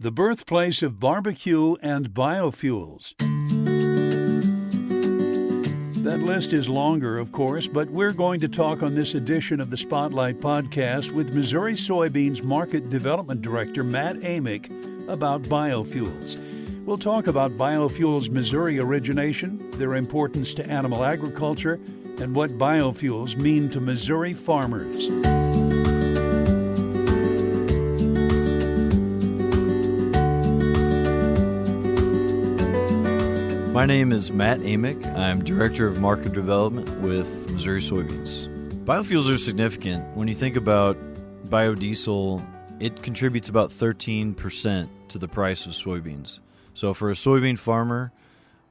the birthplace of barbecue and biofuels. That list is longer, of course, but we're going to talk on this edition of the Spotlight Podcast with Missouri Soybeans Market Development Director Matt Amick about biofuels. We'll talk about biofuels' Missouri origination, their importance to animal agriculture, and what biofuels mean to Missouri farmers. My name is Matt Amick. I'm Director of Market Development with Missouri Soybeans. Biofuels are significant. When you think about biodiesel, it contributes about 13% to the price of soybeans. So for a soybean farmer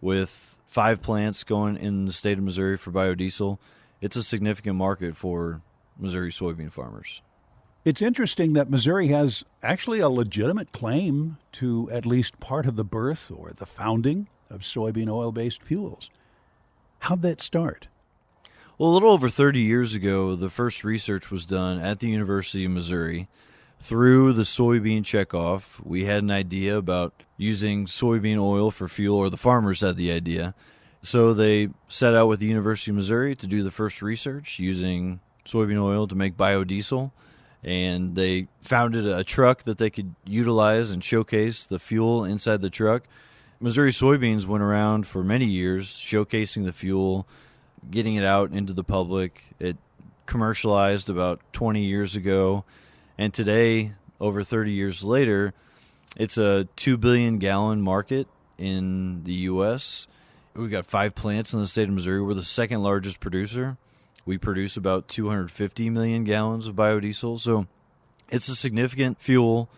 with 5 plants going in the state of Missouri for biodiesel, it's a significant market for Missouri soybean farmers. It's interesting that Missouri has actually a legitimate claim to at least part of the birth or the founding of soybean oil-based fuels. How'd that start? Well, a little over 30 years ago, the first research was done at the University of Missouri. Through the soybean checkoff, we had an idea about using soybean oil for fuel, or the farmers had the idea. So they set out with the University of Missouri to do the first research using soybean oil to make biodiesel. And they founded a truck that they could utilize and showcase the fuel inside the truck. Missouri Soybeans went around for many years showcasing the fuel, getting it out into the public. It commercialized about 20 years ago, and today, over 30 years later, it's a 2 billion gallon market in the U.S. We've got 5 plants in the state of Missouri. We're the second largest producer. We produce about 250 million gallons of biodiesel, so it's a significant fuel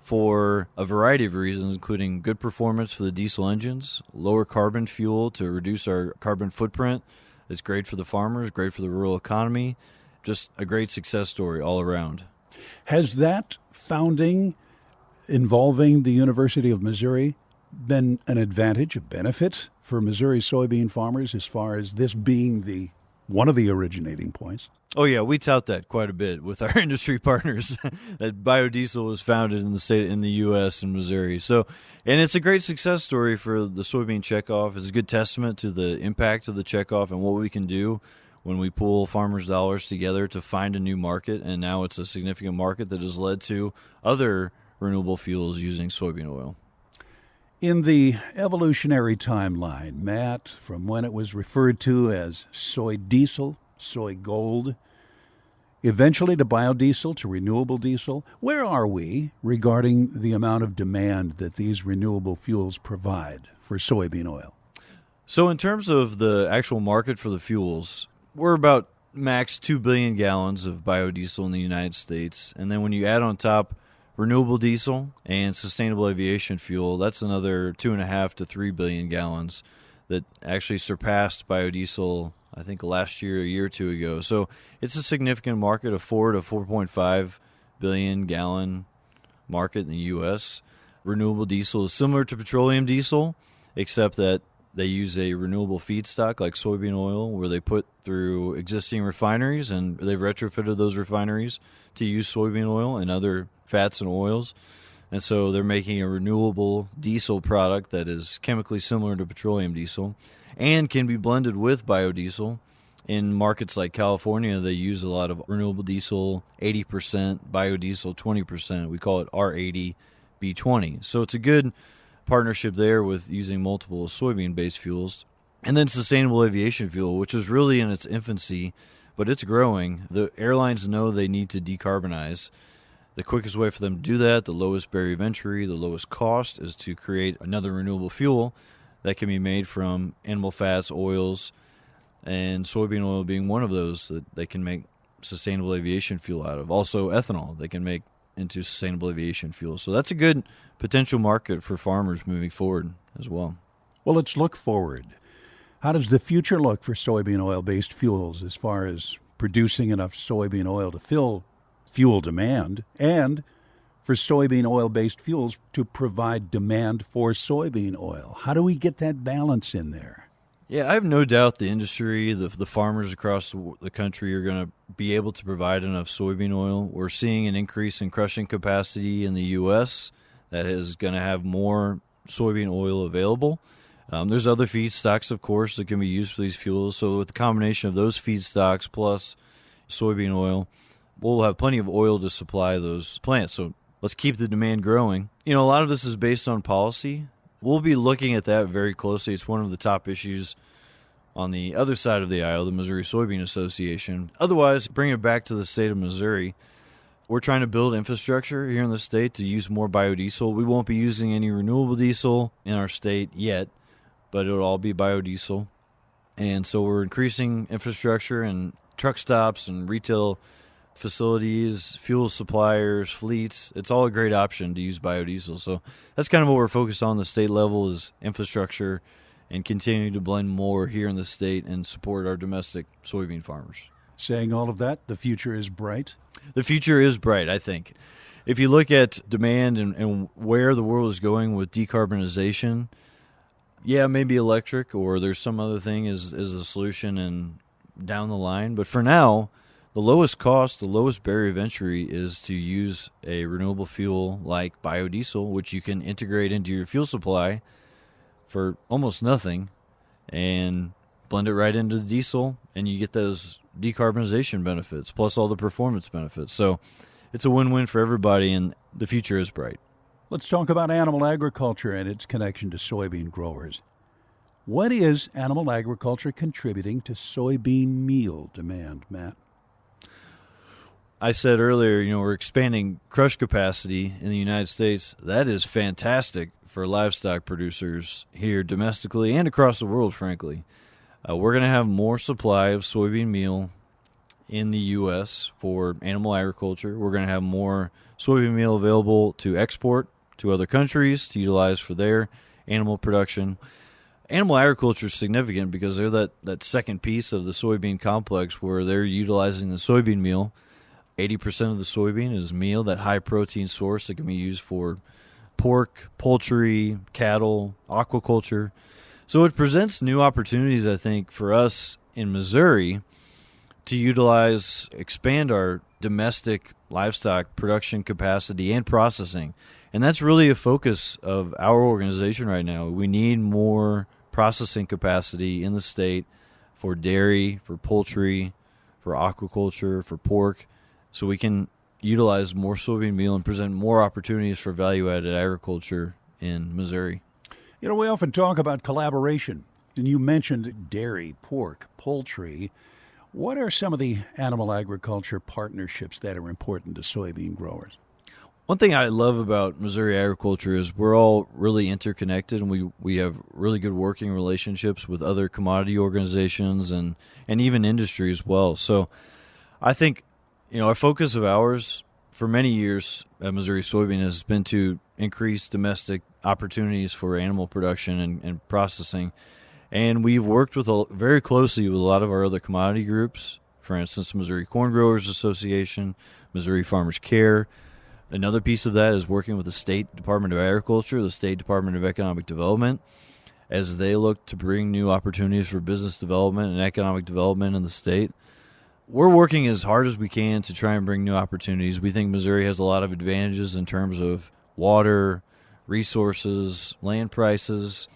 for a variety of reasons, including good performance for the diesel engines, lower carbon fuel to reduce our carbon footprint. It's great for the farmers, great for the rural economy, just a great success story all around. Has that founding involving the University of Missouri been an advantage, a benefit for Missouri soybean farmers as far as this being one of the originating points? Oh, yeah, we tout that quite a bit with our industry partners, that biodiesel was founded in the U.S. and Missouri. So, and it's a great success story for the soybean checkoff. It's a good testament to the impact of the checkoff and what we can do when we pool farmers' dollars together to find a new market. And now it's a significant market that has led to other renewable fuels using soybean oil. In the evolutionary timeline, Matt, from when it was referred to as soy diesel, soy gold, eventually to biodiesel, to renewable diesel, where are we regarding the amount of demand that these renewable fuels provide for soybean oil? So in terms of the actual market for the fuels, we're about max 2 billion gallons of biodiesel in the United States. And then when you add on top renewable diesel and sustainable aviation fuel, that's another 2.5 to 3 billion gallons that actually surpassed biodiesel, I think, last year, a year or two ago. So it's a significant market, a 4 to 4.5 billion gallon market in the U.S. Renewable diesel is similar to petroleum diesel, except that they use a renewable feedstock like soybean oil, where they put through existing refineries, and they've retrofitted those refineries to use soybean oil and other fats and oils. And so they're making a renewable diesel product that is chemically similar to petroleum diesel and can be blended with biodiesel. In markets like California, they use a lot of renewable diesel, 80%, biodiesel, 20%. We call it R80, B20. So it's a good partnership there with using multiple soybean-based fuels. And then sustainable aviation fuel, which is really in its infancy, but it's growing. The airlines know they need to decarbonize. The quickest way for them to do that, the lowest barrier of entry, the lowest cost, is to create another renewable fuel that can be made from animal fats, oils, and soybean oil being one of those that they can make sustainable aviation fuel out of. Also ethanol they can make into sustainable aviation fuel. So that's a good potential market for farmers moving forward as well. Well, let's look forward. How does the future look for soybean oil-based fuels as far as producing enough soybean oil to fill fuel demand and for soybean oil-based fuels to provide demand for soybean oil? How do we get that balance in there? Yeah, I have no doubt the industry, the farmers across the country are going to be able to provide enough soybean oil. We're seeing an increase in crushing capacity in the U.S. that is going to have more soybean oil available. There's other feedstocks, of course, that can be used for these fuels. So with the combination of those feedstocks plus soybean oil, we'll have plenty of oil to supply those plants. So let's keep the demand growing. A lot of this is based on policy. We'll be looking at that very closely. It's one of the top issues on the other side of the aisle, the Missouri Soybean Association. Otherwise, bring it back to the state of Missouri. We're trying to build infrastructure here in the state to use more biodiesel. We won't be using any renewable diesel in our state yet, but it'll all be biodiesel. And so we're increasing infrastructure and truck stops and retail facilities, fuel suppliers, fleets. It's all a great option to use biodiesel. So that's kind of what we're focused on the state level is infrastructure and continuing to blend more here in the state and support our domestic soybean farmers. Saying all of that, the future is bright? The future is bright, I think. If you look at demand and where the world is going with decarbonization, yeah, maybe electric or there's some other thing is a solution and down the line. But for now, the lowest cost, the lowest barrier of entry is to use a renewable fuel like biodiesel, which you can integrate into your fuel supply for almost nothing and blend it right into the diesel, and you get those decarbonization benefits plus all the performance benefits. So it's a win-win for everybody, and the future is bright. Let's talk about animal agriculture and its connection to soybean growers. What is animal agriculture contributing to soybean meal demand, Matt? I said earlier, we're expanding crush capacity in the United States. That is fantastic for livestock producers here domestically and across the world, frankly. We're going to have more supply of soybean meal in the U.S. for animal agriculture. We're going to have more soybean meal available to export to other countries to utilize for their animal production. Animal agriculture is significant because they're that second piece of the soybean complex where they're utilizing the soybean meal. 80% of the soybean is meal, that high-protein source that can be used for pork, poultry, cattle, aquaculture. So it presents new opportunities, I think, for us in Missouri to expand our domestic livestock production capacity and processing. And that's really a focus of our organization right now. We need more processing capacity in the state for dairy, for poultry, for aquaculture, for pork, so we can utilize more soybean meal and present more opportunities for value-added agriculture in Missouri. We often talk about collaboration, and you mentioned dairy, pork, poultry. What are some of the animal agriculture partnerships that are important to soybean growers? One thing I love about Missouri agriculture is we're all really interconnected, and we have really good working relationships with other commodity organizations and even industry as well. So I think our focus of ours for many years at Missouri Soybean has been to increase domestic opportunities for animal production and processing. And we've worked very closely with a lot of our other commodity groups, for instance, Missouri Corn Growers Association, Missouri Farmers Care. Another piece of that is working with the State Department of Agriculture, the State Department of Economic Development, as they look to bring new opportunities for business development and economic development in the state. We're working as hard as we can to try and bring new opportunities. We think Missouri has a lot of advantages in terms of water, resources, land prices.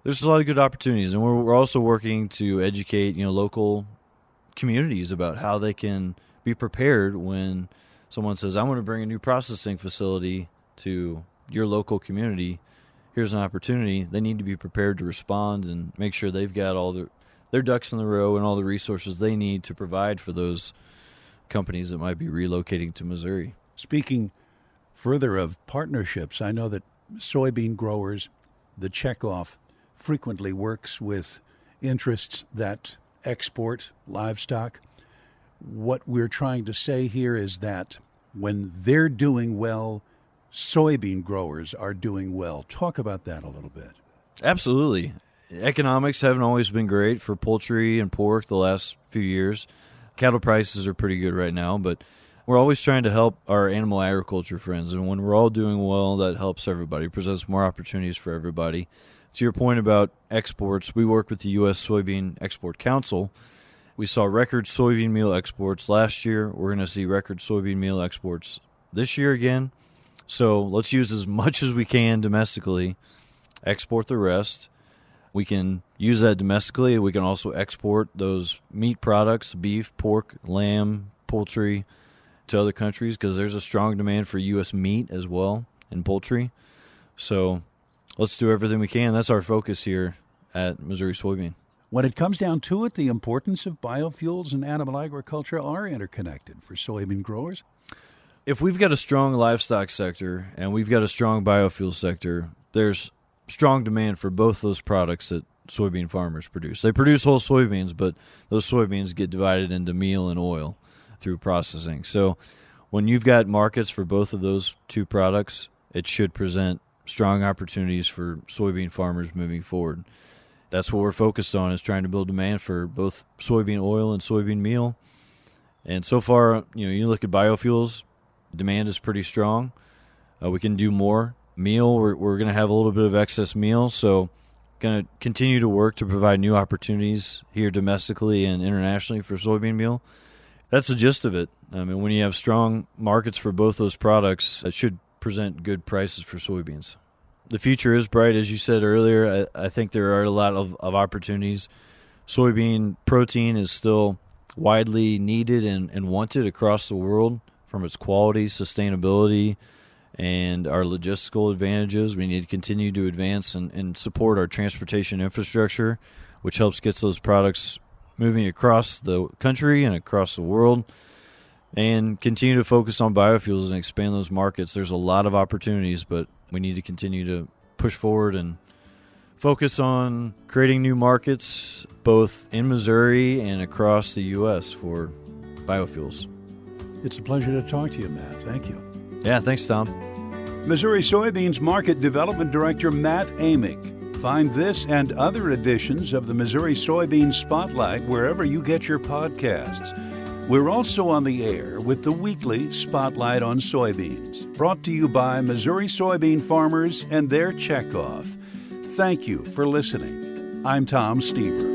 There's a lot of good opportunities, and we're also working to educate local communities about how they can be prepared when someone says, I want to bring a new processing facility to your local community. Here's an opportunity. They need to be prepared to respond and make sure they've got all their ducks in the row and all the resources they need to provide for those companies that might be relocating to Missouri. Speaking further of partnerships, I know that soybean growers, the checkoff, frequently works with interests that export livestock. What we're trying to say here is that when they're doing well, soybean growers are doing well. Talk about that a little bit. Absolutely. Economics haven't always been great for poultry and pork the last few years. Cattle prices are pretty good right now, but we're always trying to help our animal agriculture friends. And when we're all doing well, that helps everybody, presents more opportunities for everybody. To your point about exports, we work with the U.S. Soybean Export Council. We saw record soybean meal exports last year. We're going to see record soybean meal exports this year again. So let's use as much as we can domestically, export the rest. We can use that domestically. We can also export those meat products, beef, pork, lamb, poultry, to other countries because there's a strong demand for U.S. meat as well and poultry. So let's do everything we can. That's our focus here at Missouri Soybean. When it comes down to it, the importance of biofuels and animal agriculture are interconnected for soybean growers. If we've got a strong livestock sector and we've got a strong biofuel sector, there's strong demand for both those products that soybean farmers produce. They produce whole soybeans, but those soybeans get divided into meal and oil through processing. So when you've got markets for both of those two products, it should present strong opportunities for soybean farmers moving forward. That's what we're focused on, is trying to build demand for both soybean oil and soybean meal. And so far, you look at biofuels, demand is pretty strong. We can do more. Meal, we're going to have a little bit of excess meal, so going to continue to work to provide new opportunities here domestically and internationally for soybean meal. That's the gist of it. I mean, when you have strong markets for both those products, it should present good prices for soybeans. The future is bright, as you said earlier. I think there are a lot of opportunities. Soybean protein is still widely needed and wanted across the world from its quality, sustainability, and our logistical advantages. We need to continue to advance and support our transportation infrastructure, which helps get those products moving across the country and across the world, and continue to focus on biofuels and expand those markets. There's a lot of opportunities, but we need to continue to push forward and focus on creating new markets both in Missouri and across the U.S. for biofuels. It's a pleasure to talk to you, Matt. Thank you. Yeah, thanks, Tom. Missouri Soybeans Market Development Director Matt Amick. Find this and other editions of the Missouri Soybean Spotlight wherever you get your podcasts. We're also on the air with the weekly Spotlight on Soybeans, brought to you by Missouri soybean farmers and their checkoff. Thank you for listening. I'm Tom Stever.